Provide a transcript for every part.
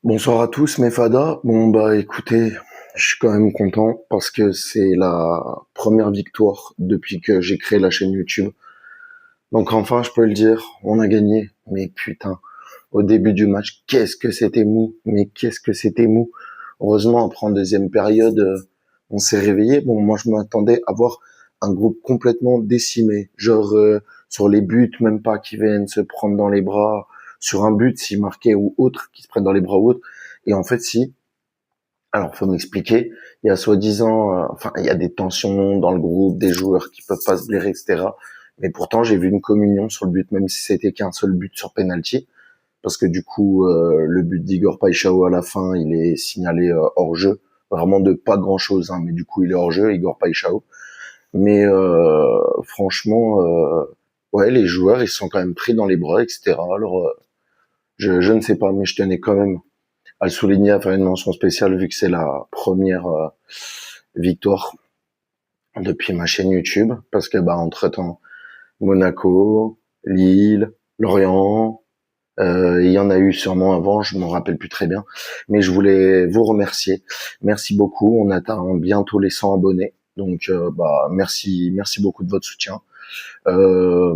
Bonsoir à tous mes fadas. Bon bah écoutez, je suis quand même content parce que c'est la première victoire depuis que j'ai créé la chaîne YouTube. Donc enfin je peux le dire, on a gagné. Mais putain, au début du match, qu'est-ce que c'était mou. Mais qu'est-ce que c'était mou. Heureusement après en deuxième période, on s'est réveillé. Bon moi je m'attendais à voir un groupe complètement décimé. Genre sur les buts même pas qui viennent se prendre dans les bras. Sur un but s'il marquait ou autre, qui se prennent dans les bras ou autre. Et en fait si, alors, faut m'expliquer. Il y a soi-disant, enfin, il y a des tensions dans le groupe, des joueurs qui peuvent pas se blairer, etc. Mais pourtant, j'ai vu une communion sur le but, même si c'était qu'un seul but sur penalty, parce que du coup, le but d'Igor Paixão à la fin, il est signalé hors jeu, vraiment de pas grand-chose, hein, mais du coup, il est hors jeu, Igor Paixão. Mais franchement, ouais, les joueurs, ils se sont quand même pris dans les bras, etc. Alors, je ne sais pas, mais je tenais quand même à le souligner, à faire une mention spéciale vu que c'est la première victoire depuis ma chaîne YouTube, parce que bah entre-temps, Monaco, Lille, Lorient, il y en a eu sûrement avant, je m'en rappelle plus très bien, mais je voulais vous remercier. Merci beaucoup, on atteint bientôt les 100 abonnés, donc bah merci beaucoup de votre soutien. Euh,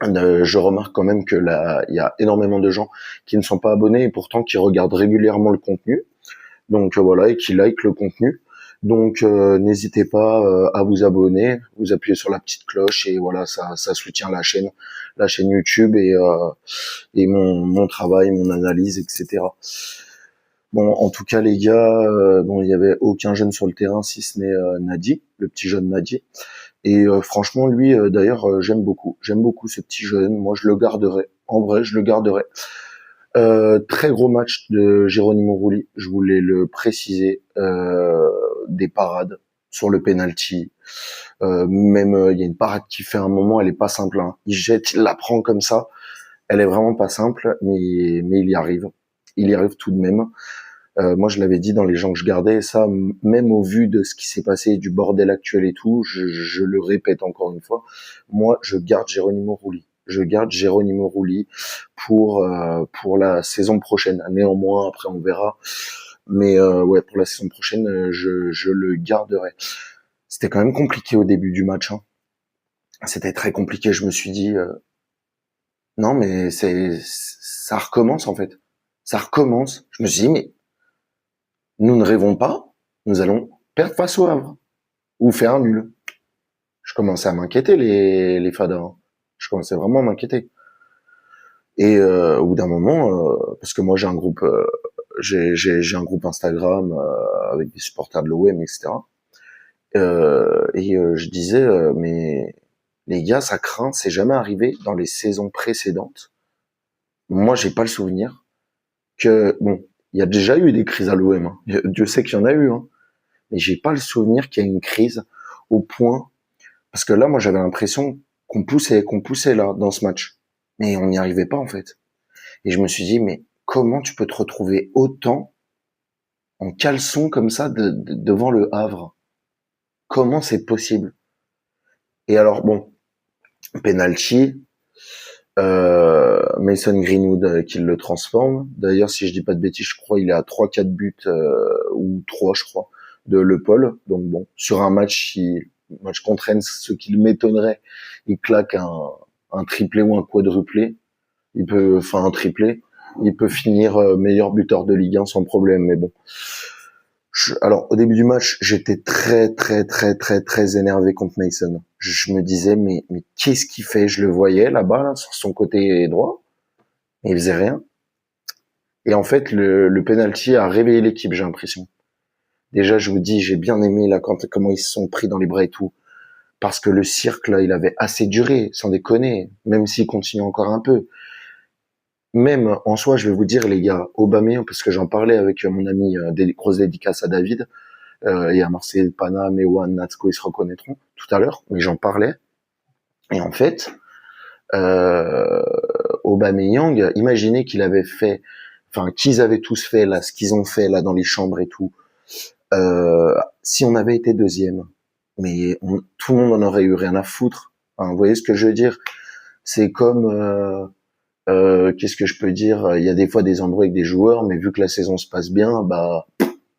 je remarque quand même que là, il y a énormément de gens qui ne sont pas abonnés et pourtant qui regardent régulièrement le contenu. Donc voilà, et qui like le contenu. Donc n'hésitez pas à vous abonner, vous appuyez sur la petite cloche et voilà, ça soutient la chaîne YouTube et mon travail, mon analyse, etc. Bon, en tout cas les gars, bon il y avait aucun jeune sur le terrain si ce n'est Nadi, le petit jeune Nadi. Et franchement lui, d'ailleurs j'aime beaucoup ce petit jeune. Moi je le garderai. En vrai, je le garderai. Très gros match de Geronimo Rulli, je voulais le préciser, des parades sur le penalty. Même il y a une parade qui fait un moment, elle est pas simple, hein. Il jette, il la prend comme ça, elle est vraiment pas simple, mais il y arrive. Il y arrive tout de même. Moi, je l'avais dit dans les gens que je gardais, et ça, même au vu de ce qui s'est passé, du bordel actuel et tout, je le répète encore une fois, moi, je garde Geronimo Rulli. Je garde Geronimo Rulli pour la saison prochaine. Néanmoins, après, on verra. Mais ouais, pour la saison prochaine, je le garderai. C'était quand même compliqué au début du match, hein. C'était très compliqué. Je me suis dit, non, mais ça recommence en fait. Ça recommence. Je me suis dit, mais nous ne rêvons pas, nous allons perdre face au Havre ou faire un nul. Je commençais à m'inquiéter les fadas, hein. Je commençais vraiment à m'inquiéter. Et au bout d'un moment, parce que moi j'ai un groupe, j'ai un groupe Instagram avec des supporters de l'OM, etc. Je disais, mais les gars, ça craint, c'est jamais arrivé dans les saisons précédentes. Moi, j'ai pas le souvenir que bon, il y a déjà eu des crises à l'OM, hein. Dieu sait qu'il y en a eu, hein. Mais j'ai pas le souvenir qu'il y a une crise au point, parce que là, moi, j'avais l'impression qu'on poussait là dans ce match, mais on n'y arrivait pas en fait. Et je me suis dit, mais comment tu peux te retrouver autant en caleçon comme ça devant le Havre? Comment c'est possible? Et alors bon, penalty, Mason Greenwood qui le transforme. D'ailleurs, si je dis pas de bêtises, je crois il est à 3-4 buts ou 3, je crois, de Le Paul. Donc bon, sur un match contre Rennes, ce qui m'étonnerait, il claque un triplé ou un quadruplé. Enfin un triplé. Il peut finir meilleur buteur de Ligue 1 sans problème. Mais bon, alors au début du match, j'étais très énervé contre Mason. Je me disais mais qu'est-ce qu'il fait? Je le voyais là-bas là, sur son côté droit, et il faisait rien. Et en fait, le penalty a réveillé l'équipe, j'ai l'impression. Déjà, je vous dis, j'ai bien aimé là comment ils se sont pris dans les bras et tout, parce que le cirque là, il avait assez duré, sans déconner, même s'il continue encore un peu. Même en soi, je vais vous dire les gars, Aubameyang, parce que j'en parlais avec mon ami, des grosses dédicaces à David et à Marcel, Pana, Mewan, Natsko, ils se reconnaîtront tout à l'heure, mais j'en parlais. Et en fait, euh, Aubameyang, imaginez qu'il avait fait, enfin qu'ils avaient tous fait là, ce qu'ils ont fait là dans les chambres et tout. Si on avait été deuxième, mais tout le monde en aurait eu rien à foutre. Enfin, vous voyez ce que je veux dire? C'est comme Qu'est-ce que je peux dire? Il y a des fois des embrouilles avec des joueurs, mais vu que la saison se passe bien, bah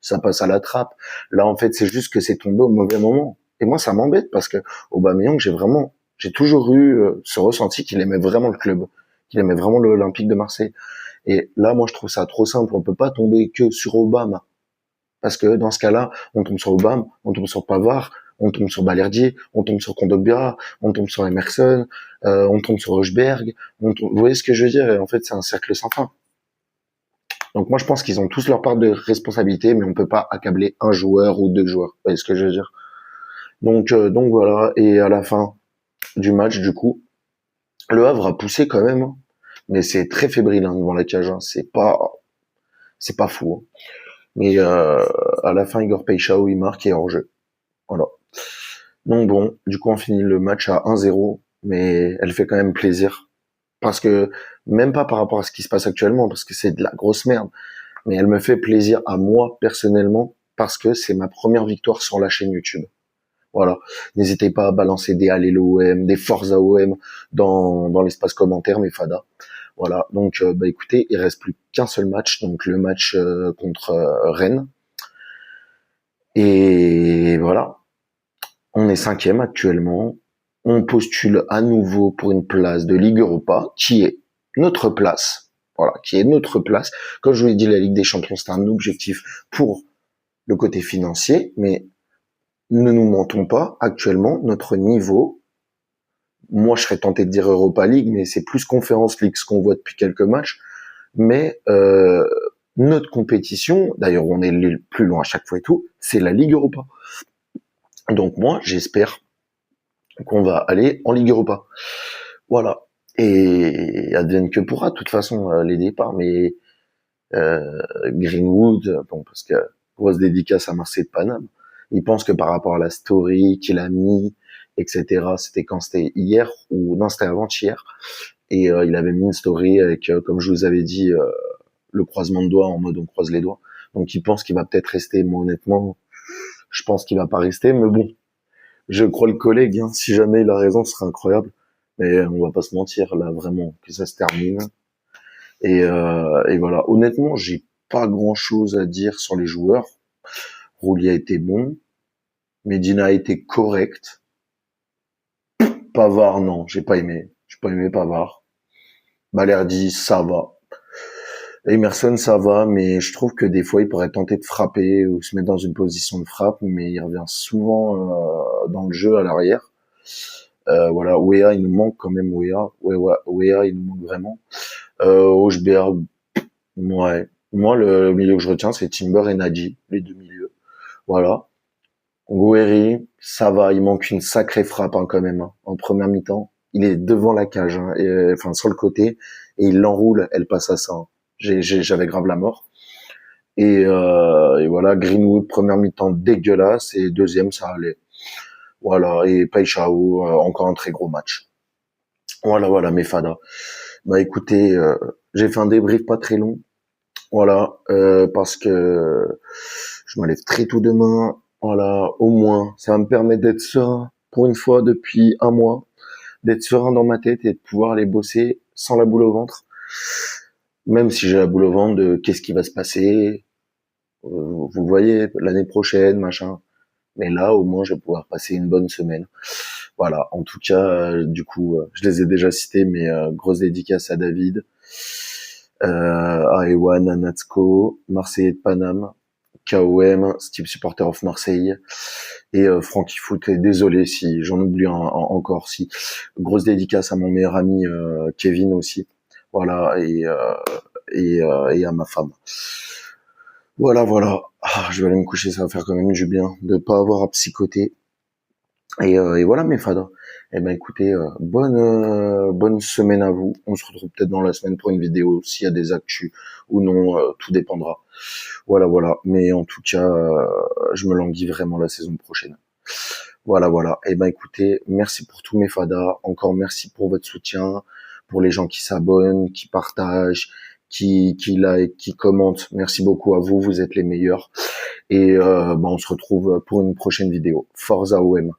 ça passe à la trappe. Là, en fait, c'est juste que c'est tombé au mauvais moment. Et moi, ça m'embête parce que Aubameyang, j'ai toujours eu ce ressenti qu'il aimait vraiment le club, qu'il aimait vraiment l'Olympique de Marseille. Et là, moi, je trouve ça trop simple. On peut pas tomber que sur Obama. Parce que dans ce cas-là, on tombe sur Obama, on tombe sur Pavard, on tombe sur Balerdi, on tombe sur Kondogbia, on tombe sur Emerson, on tombe sur Rochberg. Vous voyez ce que je veux dire? Et en fait, c'est un cercle sans fin. Donc moi, je pense qu'ils ont tous leur part de responsabilité, mais on peut pas accabler un joueur ou deux joueurs. Vous voyez ce que je veux dire? Donc voilà. Et à la fin du match, du coup, le Havre a poussé quand même, hein. Mais c'est très fébrile hein, devant la cage. Hein. C'est pas fou. Hein. Mais à la fin, Igor Peixao, il marque et hors jeu. Voilà. Donc bon, du coup, on finit le match à 1-0, mais elle fait quand même plaisir. Parce que, même pas par rapport à ce qui se passe actuellement, parce que c'est de la grosse merde, mais elle me fait plaisir à moi, personnellement, parce que c'est ma première victoire sur la chaîne YouTube. Voilà. N'hésitez pas à balancer des Allélo OM, des Forza OM dans l'espace commentaire, mes fadas. Voilà. Donc, bah écoutez, il reste plus qu'un seul match, donc le match contre Rennes. Et voilà. On est cinquième actuellement. On postule à nouveau pour une place de Ligue Europa, qui est notre place. Voilà, qui est notre place. Comme je vous l'ai dit, la Ligue des Champions, c'est un objectif pour le côté financier, mais ne nous mentons pas, actuellement, notre niveau, moi je serais tenté de dire Europa League, mais c'est plus Conference League ce qu'on voit depuis quelques matchs, mais notre compétition, d'ailleurs on est le plus loin à chaque fois et tout, c'est la Ligue Europa. Donc moi, j'espère qu'on va aller en Ligue Europa. Voilà. Et advienne que pourra, de toute façon, les départs, mais Greenwood, bon, parce que grosse dédicace à Marseille de Paname, il pense que par rapport à la story qu'il a mis, etc., c'était hier, ou non, c'était avant-hier, et il avait mis une story avec, comme je vous avais dit, le croisement de doigts, en mode on croise les doigts, donc il pense qu'il va peut-être rester. Moi, honnêtement, je pense qu'il va pas rester, mais bon, je crois le collègue, hein, si jamais il a raison, ce serait incroyable. Mais on va pas se mentir, là, vraiment, que ça se termine. Et voilà. Honnêtement, j'ai pas grand chose à dire sur les joueurs. Roulier a été bon. Medina a été correct. Pavard, non, j'ai pas aimé. J'ai pas aimé Pavard. Balerdi, ça va. Emerson, ça va, mais je trouve que des fois, il pourrait tenter de frapper ou se mettre dans une position de frappe, mais il revient souvent dans le jeu à l'arrière. Voilà, Wea, il nous manque quand même, Wea, il nous manque vraiment. Hochberg, ouais. Moi, le milieu que je retiens, c'est Timber et Nadji, les deux milieux. Voilà. Gouiri, ça va, il manque une sacrée frappe hein, quand même. Hein. En première mi-temps, il est devant la cage, hein, enfin sur le côté, et il l'enroule, elle passe à ça. Hein. J'avais grave la mort. Et voilà, Greenwood, première mi-temps dégueulasse, et deuxième, ça allait. Voilà, et Peixao, encore un très gros match. Voilà, mes fadas. Bah écoutez, j'ai fait un débrief pas très long. Voilà, parce que je me lève très tôt demain. Voilà, au moins, ça va me permettre d'être serein pour une fois depuis un mois, d'être serein dans ma tête et de pouvoir aller bosser sans la boule au ventre. Même si j'ai la boule au ventre de qu'est-ce qui va se passer, vous voyez, l'année prochaine, machin. Mais là, au moins, je vais pouvoir passer une bonne semaine. Voilà, en tout cas, du coup, je les ai déjà cités, mais grosse dédicace à David, à Ewan, à Natsko, Marseillais de Paname, KOM, Steve Supporter of Marseille, et Francky Foot. Et désolé si j'en oublie encore. Si grosse dédicace à mon meilleur ami Kevin aussi. Voilà, et à ma femme. Voilà. Ah, je vais aller me coucher, ça va faire quand même du bien de pas avoir à psychoter. Et voilà mes fadas. Eh ben écoutez, bonne semaine à vous. On se retrouve peut-être dans la semaine pour une vidéo s'il y a des actus ou non, tout dépendra. Voilà. Mais en tout cas, je me languis vraiment la saison prochaine. Voilà. Eh ben écoutez, merci pour tous mes fadas. Encore merci pour votre soutien, pour les gens qui s'abonnent, qui partagent, qui like, qui commentent. Merci beaucoup à vous, vous êtes les meilleurs. Et on se retrouve pour une prochaine vidéo. Forza OM.